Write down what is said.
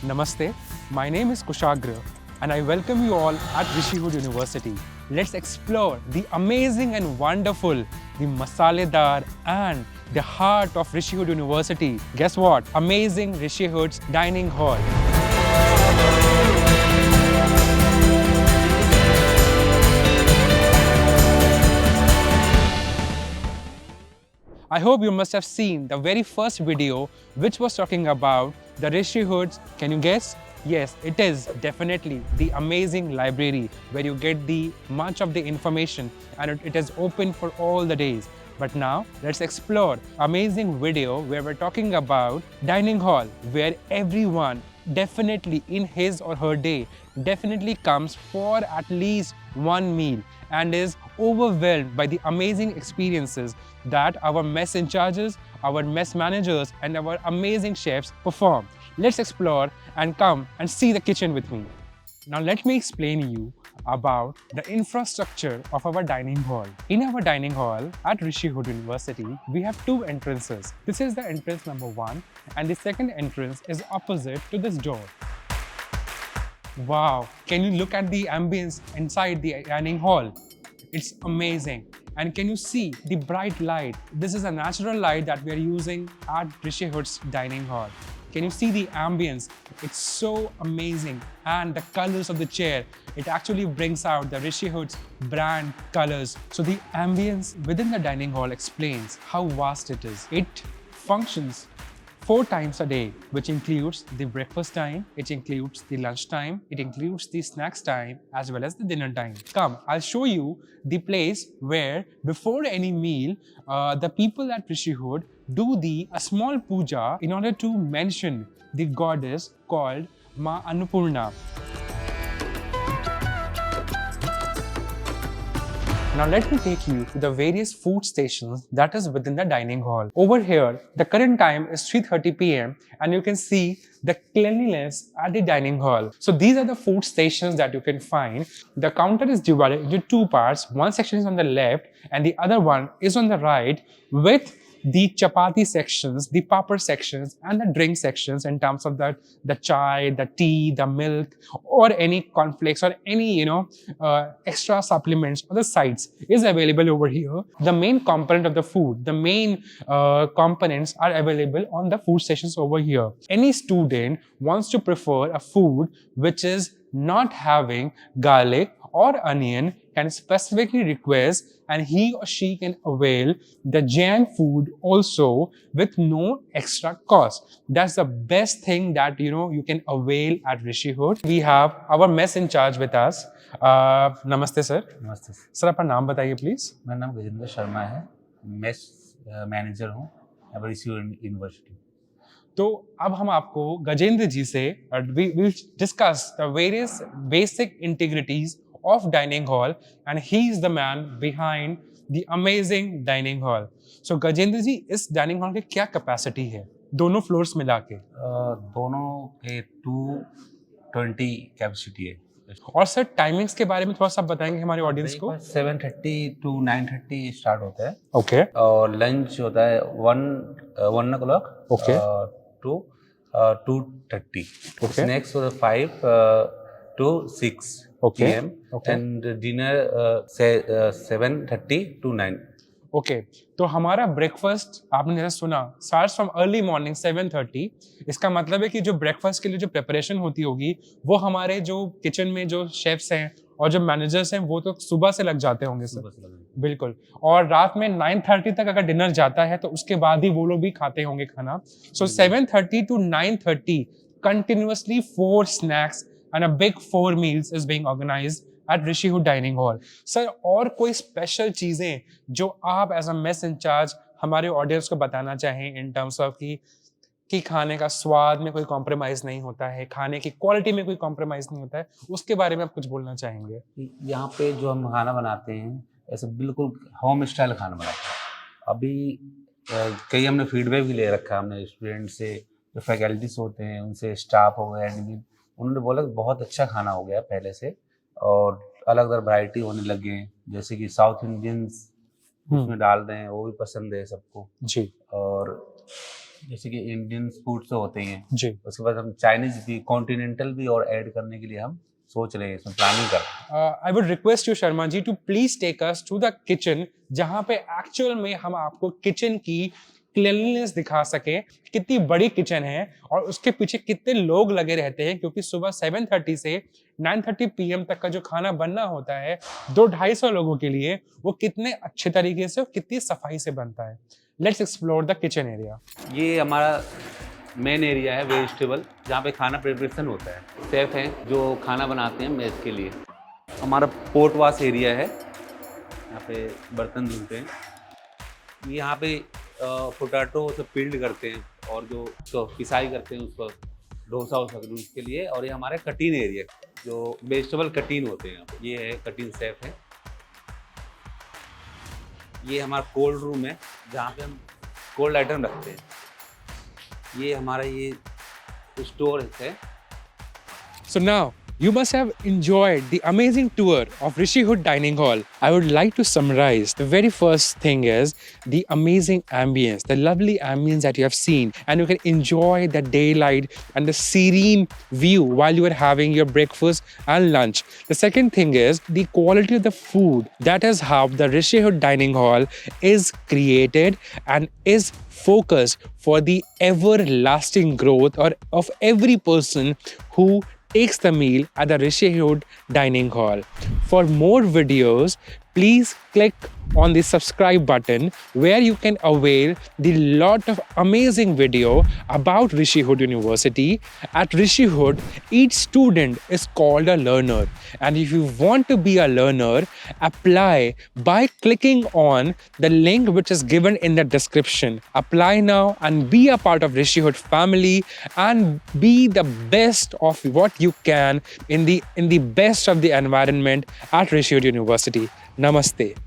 Namaste, my name is Kushagra and I welcome you all at Rishihood University. Let's explore the amazing and wonderful, the masaledar and the heart of Rishihood University. Guess what? Amazing Rishihood's dining hall. I hope you must have seen the very first video which was talking about the Rishihoods. Can you guess? Yes, it is definitely the amazing library where you get the much of the information and it is open for all the days. But now let's explore amazing video where we're talking about dining hall where everyone definitely in his or her day definitely comes for at least one meal and is overwhelmed by the amazing experiences that our mess in charges, our mess managers and our amazing chefs perform. Let's explore and come and see the kitchen with me. Now let me explain you about the infrastructure of our dining hall. In our dining hall at Rishihood University, we have two entrances. This is the entrance number 1 and the second entrance is opposite to this door. Wow, can you look at the ambience inside the dining hall? It's amazing. And can you see the bright light? This is a natural light that we are using at Rishihood's dining hall. Can you see the ambience? It's so amazing. And the colors of the chair, it actually brings out the Rishihood's brand colors. So the ambience within the dining hall explains how vast it is. It functions 4 times a day, which includes the breakfast time, it includes the lunch time, it includes the snacks time, as well as the dinner time. Come, I'll show you the place where before any meal, the people at Rishihood do a small puja in order to mention the goddess called Ma Annapurna. Now let me take you to the various food stations that is within the dining hall. Over here, the current time is 3:30 p.m. and you can see the cleanliness at the dining hall. So these are the food stations that you can find. The counter is divided into 2 parts. One section is on the left and the other one is on the right with the chapati sections, the papad sections and the drink sections in terms of the chai, the tea, the milk or any cornflakes or any extra supplements or the sides is available over here. The main component of the food, the main components are available on the food stations over here. Any student wants to prefer a food which is not having garlic or onion can specifically request and he or she can avail the Jain food also with no extra cost. That's the best thing that you can avail at Rishihood. We have our mess in charge with us. Namaste sir. नमस्ते Sir, अपना नाम बताइए please. मेरा नाम गजेंद्र शर्मा है, mess manager हूँ रिशीहूड university. तो अब हम आपको गजेंद्र जी से we will discuss the various basic integrities of dining hall and he is the man behind the amazing dining hall. So Gajendra जी, इस dining hall की क्या capacity है दोनों floors मिला के? दोनों के 220 कैपेसिटी है। और सर टाइमिंग्स के बारे में थोड़ा सा बताएंगे हमारे ऑडियंस को? 7:30 to 9:30 स्टार्ट होता है। ओके। और लंच होता है 1 o'clock okay to 2:30। Okay. Snacks होता है 5 to 6 Okay. PM and dinner 7:30 to 9। Okay, तो हमारा ब्रेकफास्ट आपने जैसे सुना स्टार्ट्स फ्रॉम अर्ली मॉर्निंग 7:30। इसका मतलब है कि जो ब्रेकफास्ट के लिए जो प्रिपरेशन होती होगी वो हमारे जो किचन में जो शेफ्स हैं और जो मैनेजर्स हैं वो तो सुबह से लग जाते होंगे सर। बिल्कुल। और रात में 9:30 तक अगर डिनर जाता है तो उसके बाद ही वो लोग भी खाते होंगे खाना। सो 7:30 to 9:30 continuously 4 snacks and a big 4 meals is being organized at Rishihood Dining Hall. Sir और कोई स्पेशल चीजें जो आप एज अ मेस इंचार्ज हमारे ऑडियंस को बताना चाहें इन टर्म्स ऑफ कि खाने का स्वाद में कोई कॉम्प्रोमाइज नहीं होता है, खाने की क्वालिटी में कोई कॉम्प्रोमाइज नहीं होता है, उसके बारे में आप कुछ बोलना चाहेंगे? यहाँ पे जो हम खाना बनाते हैं ऐसे बिल्कुल होम स्टाइल खाना बनाते हैं। अभी कई हमने फीडबैक भी ले रखा है हमने स्टूडेंट से, जो फैकल्टीज होते हैं उनसे, स्टाफ हो गया एडमिन, उन्होंने बोला कि बहुत अच्छा खाना हो गया पहले से और अलग अलग वैरायटी होने लगे, जैसे कि साउथ इंडियंस उसमें डाल रहे हैं, वो भी पसंद है सबको जी। और जैसे कि इंडियन फूड तो होते ही हैं, जी। उसके बाद हम चाइनीज भी, कॉन्टिनेंटल भी और ऐड करने के लिए हम सोच रहे हैं, इसमें प्लानिंग कर रहे हैं। I would request you Sharma ji to please take us to the kitchen, जहाँ पे एक्चुअल में हम आपको किचन की क्लीनलीनेस दिखा सके, कितनी बड़ी किचन है और उसके पीछे कितने लोग लगे रहते हैं, क्योंकि सुबह 7:30 से 9:30 PM तक का जो खाना बनना होता है 200-250 लोगों के लिए, वो कितने अच्छे तरीके से और कितनी सफाई से बनता है। Let's explore the kitchen area. ये हमारा मेन एरिया है वेजिटेबल, जहाँ पे खाना प्रिपरेशन होता है। शेफ हैं जो खाना बनाते हैं मेस के लिए। हमारा पोट वाश एरिया है, यहाँ पे बर्तन धुलते हैं। ये यहाँ पे पोटैटो से पील्ड करते हैं और जो तो पिसाई करते हैं उसको डोसा हो सकते उसके लिए। और ये हमारे कटीन एरिया, जो वेजिटेबल कटीन होते हैं, ये है कटीन शेफ है। ये हमारा कोल्ड रूम है, जहाँ पे हम कोल्ड आइटम रखते हैं। ये हमारा ये स्टोर है। So now, you must have enjoyed the amazing tour of Rishihood Dining Hall. I would like to summarize. The very first thing is the amazing ambience, the lovely ambience that you have seen, and you can enjoy the daylight and the serene view while you are having your breakfast and lunch. The second thing is the quality of the food. That is how the Rishihood Dining Hall is created and is focused for the everlasting growth or of every person who takes the meal at the Rishihood Dining Hall. For more videos, please click on the subscribe button where you can avail the lot of amazing video about Rishihood University. At Rishihood, each student is called a learner. And if you want to be a learner, apply by clicking on the link which is given in the description. Apply now and be a part of Rishihood family and be the best of what you can in the best of the environment at Rishihood University. Namaste.